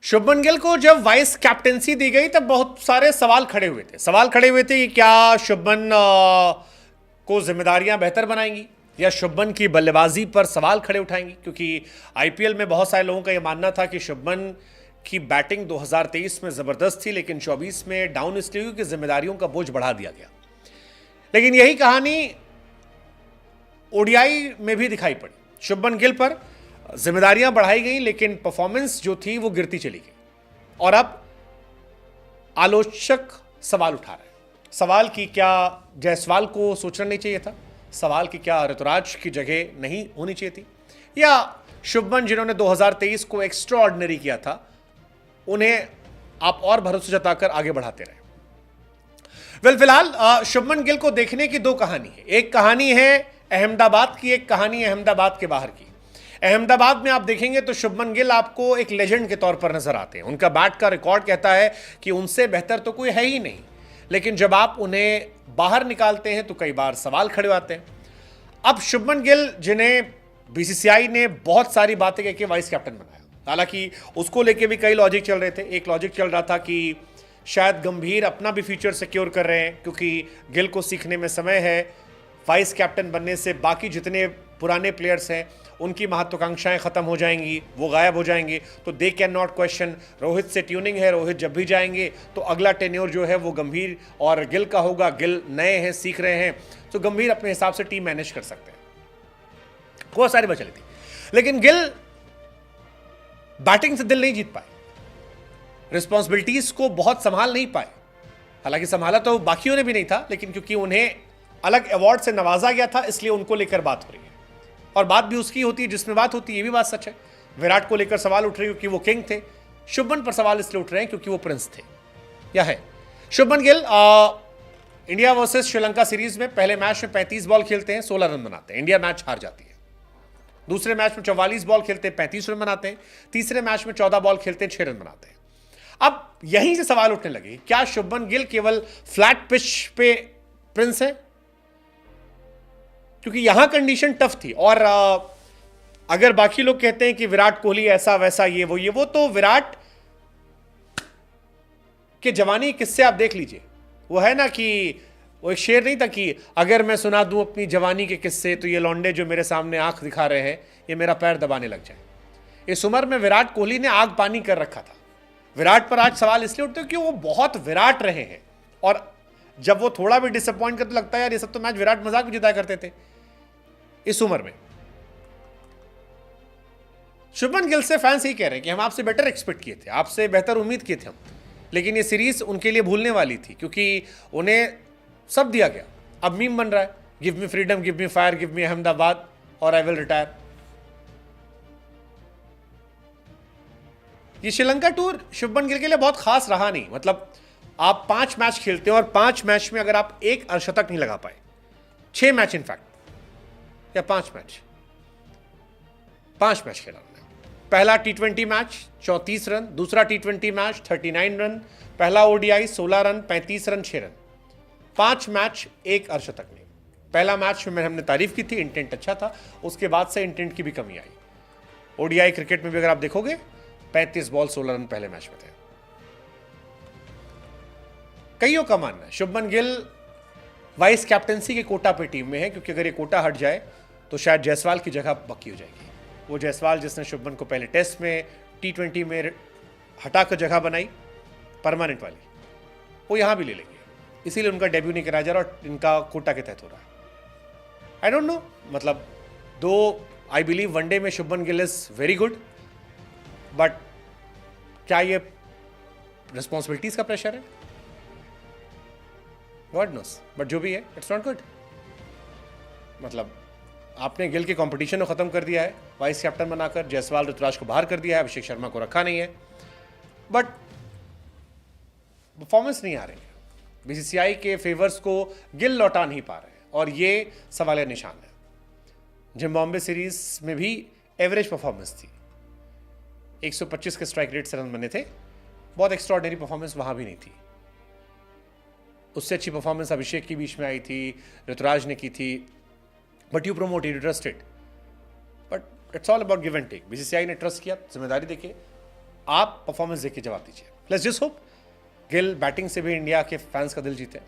शुभमन गिल को जब vice captaincy दी गई तब बहुत सारे सवाल खड़े हुए थे। कि क्या शुभमन को जिम्मेदारियां बेहतर बनाएंगी या शुभमन की बल्लेबाजी पर सवाल खड़े उठाएंगी, क्योंकि आईपीएल में बहुत सारे लोगों का यह मानना था कि शुभमन की बैटिंग 2023 में जबरदस्त थी, लेकिन 24 में डाउन इसलिए हुई कि जिम्मेदारियों का बोझ बढ़ा दिया गया। लेकिन यही कहानी ओडीआई में भी दिखाई पड़ी। शुभमन गिल पर जिम्मेदारियां बढ़ाई गई, लेकिन परफॉर्मेंस जो थी वो गिरती चली गई। और अब आलोचक सवाल उठा रहे हैं। सवाल की क्या जायसवाल को सोचना नहीं चाहिए था? सवाल की क्या ऋतुराज की जगह नहीं होनी चाहिए थी? या शुभमन जिन्होंने 2023 को एक्स्ट्राऑर्डिनरी किया था, उन्हें आप और भरोसा जताकर आगे बढ़ाते रहे? फिलहाल शुभमन गिल को देखने की दो कहानी है। एक कहानी है अहमदाबाद की, एक कहानी है अहमदाबाद के बाहर की। अहमदाबाद में आप देखेंगे तो शुभमन गिल आपको एक लेजेंड के तौर पर नजर आते हैं। उनका बैट का रिकॉर्ड कहता है कि उनसे बेहतर तो कोई है ही नहीं, लेकिन जब आप उन्हें बाहर निकालते हैं तो कई बार सवाल खड़े आते हैं। अब शुभमन गिल, जिन्हें बीसीसीआई ने बहुत सारी बातें कह के वाइस कैप्टन बनाया, हालांकि उसको लेके भी कई लॉजिक चल रहे थे। एक लॉजिक चल रहा था कि शायद गंभीर अपना भी फ्यूचर सिक्योर कर रहे हैं, क्योंकि गिल को सीखने में समय है। वाइस कैप्टन बनने से बाकी जितने पुराने प्लेयर्स हैं उनकी महत्वाकांक्षाएं खत्म हो जाएंगी, वो गायब हो जाएंगे, तो they can not question. Rohit से ट्यूनिंग है, रोहित जब भी जाएंगे तो अगला टेन्योर जो है वो गंभीर और गिल का होगा। गिल नए हैं, सीख रहे हैं, तो गंभीर अपने हिसाब से टीम मैनेज कर सकते हैं। बहुत सारी बात चली थी, लेकिन गिल बैटिंग से दिल नहीं जीत पाए, रिस्पॉन्सिबिलिटीज को बहुत संभाल नहीं पाए। हालांकि संभाला तो बाकियों ने भी नहीं था, लेकिन क्योंकि उन्हें अलग अवार्ड से नवाजा गया था, इसलिए उनको लेकर बात हो रही है। और बात भी उसकी होती है जिसमें बात होती है, ये भी बात सच है। विराट को लेकर सवाल उठ रहे हैं क्योंकि वो किंग थे। शुभमन पर सवाल इसलिए उठ रहे हैं क्योंकि वो प्रिंस थे या है। Shubman Gill India versus Sri Lanka series में पहले मैच में 35 बॉल खेलते हैं, 16 रन बनाते हैं, इंडिया मैच हार जाती है। दूसरे मैच में 44 बॉल खेलते हैं, 35 रन बनाते हैं। तीसरे मैच में 14 बॉल खेलते हैं, 6 रन बनाते हैं। अब यहीं से सवाल उठने लगे, क्या शुभमन गिल केवल फ्लैट पिच पे प्रिंस है? क्योंकि यहां कंडीशन टफ थी। और अगर बाकी लोग कहते हैं कि विराट कोहली ऐसा वैसा ये वो तो विराट के जवानी किस्से आप देख लीजिए। वो है ना कि वो एक शेर नहीं था कि अगर मैं सुना दूं अपनी जवानी के किस्से तो ये लौंडे जो मेरे सामने आंख दिखा रहे हैं ये मेरा पैर दबाने लग जाए। इस उम्र में विराट कोहली ने आग पानी कर रखा था। विराट पर आज सवाल इसलिए उठते कि वो बहुत विराट रहे हैं, और जब वो थोड़ा भी डिसअपॉइंट करते लगता है यार ये सब तो मैच विराट मजाक भी जिताया करते थे इस उम्र में। शुभमन गिल से फैंस ही कह रहे हैं कि हम आपसे बेटर एक्सपेक्ट किए थे, आपसे बेहतर उम्मीद किए थे हम, लेकिन ये सीरीज उनके लिए भूलने वाली थी क्योंकि उन्हें सब दिया गया। अब मीम बन रहा है, give me freedom, give me fire, give me Ahmedabad और आई विल रिटायर। ये श्रीलंका टूर शुभमन गिल के लिए बहुत खास रहा नहीं। मतलब आप 5 मैच खेलते हैं और 5 मैच में अगर आप एक अर्धशतक नहीं लगा पाए, 6 मैच इनफैक्ट या 5 मैच खेला उन्होंने। पहला टी20 मैच 34 रन, दूसरा टी20 मैच 39 रन, पहला ODI 16 run, 35 run, 6 run. 5 match एक अर्धशतक नहीं। पहला मैच में हमने तारीफ की थी, इंटेंट अच्छा था, उसके बाद से इंटेंट की भी कमी आई। ओडीआई क्रिकेट में भी अगर आप देखोगे 35 बॉल 16 रन पहले मैच में थे। कईयों का मानना है शुभमन गिल वाइस कैप्टेंसी के कोटा पे टीम में है, क्योंकि अगर ये कोटा हट जाए तो शायद जायसवाल की जगह पक्की हो जाएगी। वो जायसवाल जिसने शुभमन को पहले टेस्ट में टी20 में हटाकर जगह बनाई परमानेंट वाली, वो यहां भी ले लेंगे, इसीलिए उनका डेब्यू नहीं कराया जा रहा और इनका कोटा के तहत हो रहा है। आई डोंट नो, मतलब दो आई बिलीव वनडे में Shubman Gill is very good, but क्या ये रिस्पॉन्सिबिलिटीज का प्रेशर है? गॉड नोस, बट जो भी है इट्स नॉट गुड। मतलब आपने गिल के कंपटीशन को खत्म कर दिया है, वाइस कैप्टन बनाकर जायसवाल ऋतुराज को बाहर कर दिया है, अभिषेक शर्मा को रखा नहीं है, बट परफॉर्मेंस नहीं आ रही है। बीसीसीआई के फेवर्स को गिल लौटा नहीं पा रहे हैं और ये सवाल निशान है। जिम्बाब्वे सीरीज में भी एवरेज परफॉर्मेंस थी, 125 के स्ट्राइक रेट से रन बने थे, बहुत एक्स्ट्राऑर्डिनरी परफॉर्मेंस वहां भी नहीं थी। उससे अच्छी परफॉर्मेंस अभिषेक की बीच में आई थी, ऋतुराज ने की थी, but you promoted, you trusted, but it's all about give and take. BCCI ने ट्रस्ट किया, जिम्मेदारी देखिए, आप परफॉर्मेंस देख के जवाब दीजिए। Let's just hope Gill batting से भी इंडिया के फैंस का दिल जीते।